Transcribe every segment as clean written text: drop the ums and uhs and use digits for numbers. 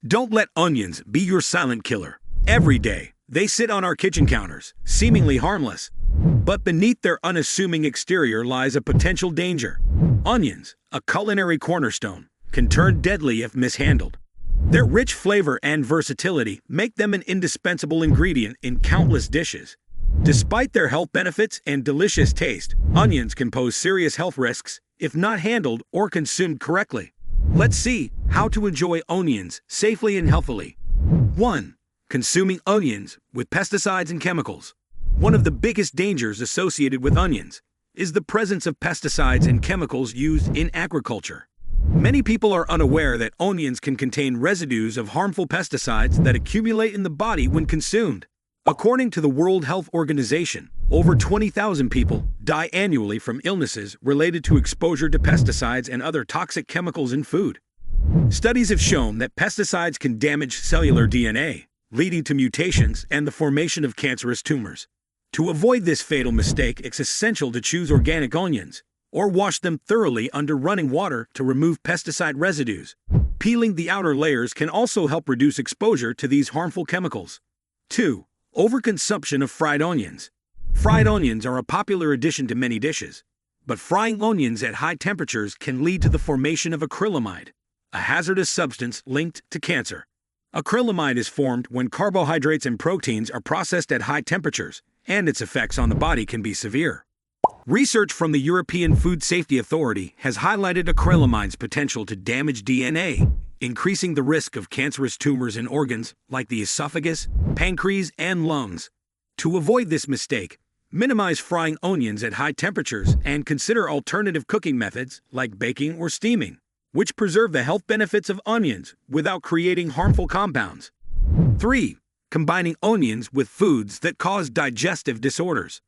Don't let onions be your silent killer. Every day, they sit on our kitchen counters, seemingly harmless. But beneath their unassuming exterior lies a potential danger. Onions, a culinary cornerstone, can turn deadly if mishandled. Their rich flavor and versatility make them an indispensable ingredient in countless dishes. Despite their health benefits and delicious taste, onions can pose serious health risks if not handled or consumed correctly. Let's see how to enjoy onions safely and healthily. 1. Consuming onions with pesticides and chemicals. One of the biggest dangers associated with onions is the presence of pesticides and chemicals used in agriculture. Many people are unaware that onions can contain residues of harmful pesticides that accumulate in the body when consumed. According to the World Health Organization, over 20,000 people die annually from illnesses related to exposure to pesticides and other toxic chemicals in food. Studies have shown that pesticides can damage cellular DNA, leading to mutations and the formation of cancerous tumors. To avoid this fatal mistake, it's essential to choose organic onions, or wash them thoroughly under running water to remove pesticide residues. Peeling the outer layers can also help reduce exposure to these harmful chemicals. 2. Overconsumption of fried onions. Fried onions are a popular addition to many dishes, but frying onions at high temperatures can lead to the formation of acrylamide, a hazardous substance linked to cancer. Acrylamide is formed when carbohydrates and proteins are processed at high temperatures, and its effects on the body can be severe. Research from the European Food Safety Authority has highlighted acrylamide's potential to damage DNA, increasing the risk of cancerous tumors in organs like the esophagus, pancreas, and lungs. To avoid this mistake, minimize frying onions at high temperatures and consider alternative cooking methods like baking or steaming, which preserve the health benefits of onions without creating harmful compounds. 3. Combining onions with foods that cause digestive disorders.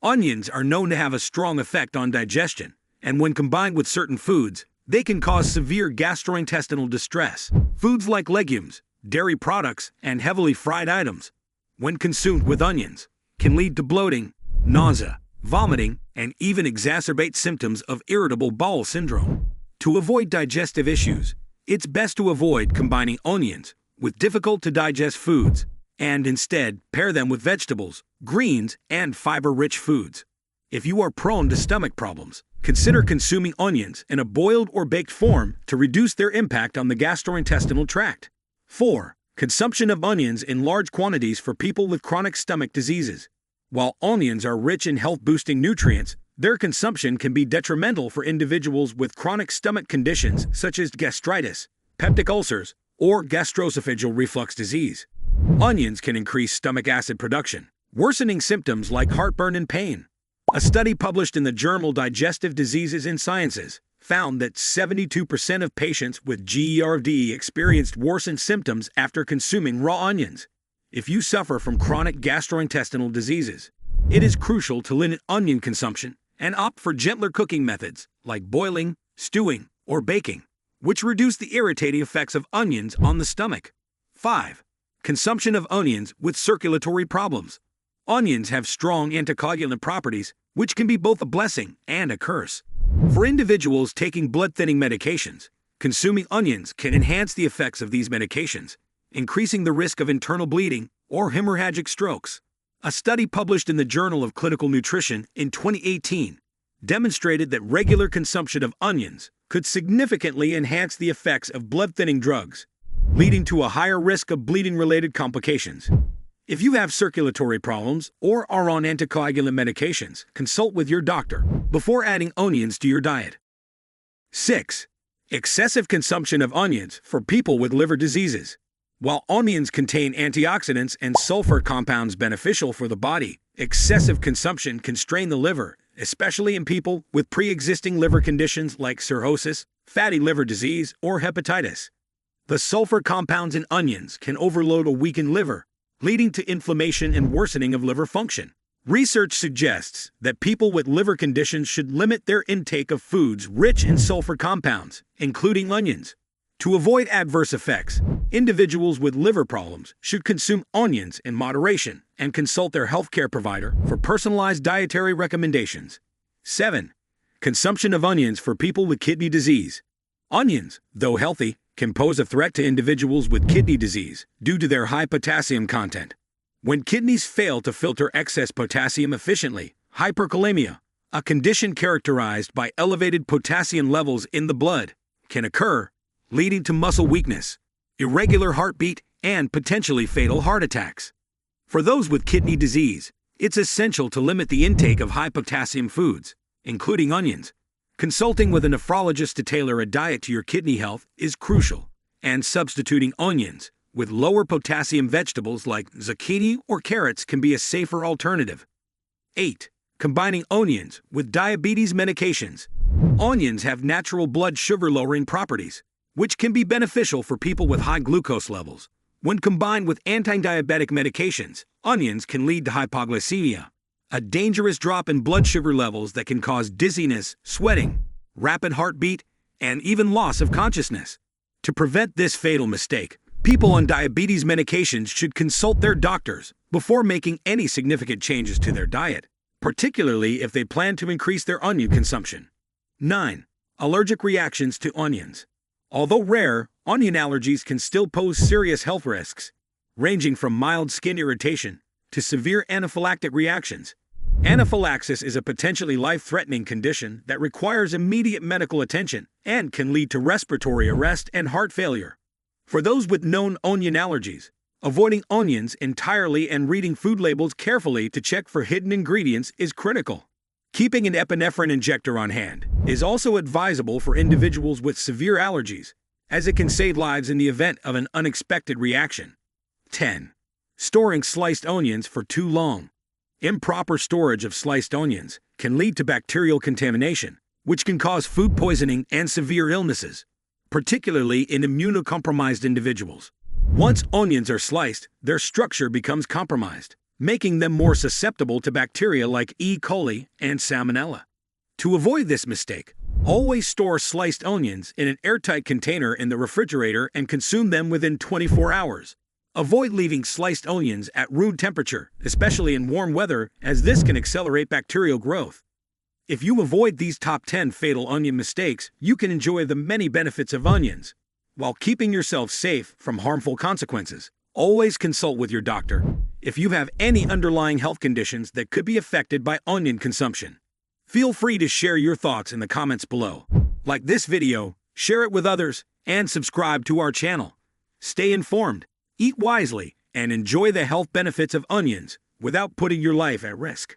Onions are known to have a strong effect on digestion, and when combined with certain foods, they can cause severe gastrointestinal distress. Foods like legumes, dairy products, and heavily fried items, when consumed with onions, can lead to bloating, nausea, vomiting, and even exacerbate symptoms of irritable bowel syndrome. To avoid digestive issues, it's best to avoid combining onions with difficult-to-digest foods, and instead pair them with vegetables, greens, and fiber-rich foods. If you are prone to stomach problems, consider consuming onions in a boiled or baked form to reduce their impact on the gastrointestinal tract. 4. Consumption of onions in large quantities for people with chronic stomach diseases. While onions are rich in health-boosting nutrients, their consumption can be detrimental for individuals with chronic stomach conditions such as gastritis, peptic ulcers, or gastroesophageal reflux disease. Onions can increase stomach acid production, worsening symptoms like heartburn and pain. A study published in the journal Digestive Diseases in Sciences found that 72% of patients with GERD experienced worsened symptoms after consuming raw onions. If you suffer from chronic gastrointestinal diseases, it is crucial to limit onion consumption and opt for gentler cooking methods like boiling, stewing, or baking, which reduce the irritating effects of onions on the stomach. 5. Consumption of onions with circulatory problems. Onions have strong anticoagulant properties, which can be both a blessing and a curse. For individuals taking blood-thinning medications, consuming onions can enhance the effects of these medications, increasing the risk of internal bleeding or hemorrhagic strokes. A study published in the Journal of Clinical Nutrition in 2018 demonstrated that regular consumption of onions could significantly enhance the effects of blood-thinning drugs, leading to a higher risk of bleeding-related complications. If you have circulatory problems or are on anticoagulant medications, consult with your doctor before adding onions to your diet. 6. Excessive consumption of onions for people with liver diseases. While onions contain antioxidants and sulfur compounds beneficial for the body, excessive consumption can strain the liver, especially in people with pre-existing liver conditions like cirrhosis, fatty liver disease, or hepatitis. The sulfur compounds in onions can overload a weakened liver, leading to inflammation and worsening of liver function. Research suggests that people with liver conditions should limit their intake of foods rich in sulfur compounds, including onions. To avoid adverse effects, individuals with liver problems should consume onions in moderation and consult their healthcare provider for personalized dietary recommendations. 7. Consumption of onions for people with kidney disease. Onions, though healthy, can pose a threat to individuals with kidney disease due to their high potassium content. When kidneys fail to filter excess potassium efficiently, hyperkalemia, a condition characterized by elevated potassium levels in the blood, can occur, leading to muscle weakness, irregular heartbeat, and potentially fatal heart attacks. For those with kidney disease, it's essential to limit the intake of high potassium foods, including onions. Consulting with a nephrologist to tailor a diet to your kidney health is crucial, and substituting onions with lower potassium vegetables like zucchini or carrots can be a safer alternative. 8. Combining onions with diabetes medications. Onions have natural blood sugar-lowering properties, which can be beneficial for people with high glucose levels. When combined with anti-diabetic medications, onions can lead to hypoglycemia, a dangerous drop in blood sugar levels that can cause dizziness, sweating, rapid heartbeat, and even loss of consciousness. To prevent this fatal mistake, people on diabetes medications should consult their doctors before making any significant changes to their diet, particularly if they plan to increase their onion consumption. 9. Allergic reactions to onions. Although rare, onion allergies can still pose serious health risks, ranging from mild skin irritation to severe anaphylactic reactions. Anaphylaxis is a potentially life-threatening condition that requires immediate medical attention and can lead to respiratory arrest and heart failure. For those with known onion allergies, avoiding onions entirely and reading food labels carefully to check for hidden ingredients is critical. Keeping an epinephrine injector on hand is also advisable for individuals with severe allergies, as it can save lives in the event of an unexpected reaction. 10. Storing sliced onions for too long. Improper storage of sliced onions can lead to bacterial contamination, which can cause food poisoning and severe illnesses, particularly in immunocompromised individuals. Once onions are sliced, their structure becomes compromised, making them more susceptible to bacteria like E. coli and Salmonella. To avoid this mistake, always store sliced onions in an airtight container in the refrigerator and consume them within 24 hours. Avoid leaving sliced onions at room temperature, especially in warm weather, as this can accelerate bacterial growth. If you avoid these top 10 fatal onion mistakes, you can enjoy the many benefits of onions, while keeping yourself safe from harmful consequences. Always consult with your doctor if you have any underlying health conditions that could be affected by onion consumption. Feel free to share your thoughts in the comments below. Like this video, share it with others, and subscribe to our channel. Stay informed, eat wisely, and enjoy the health benefits of onions without putting your life at risk.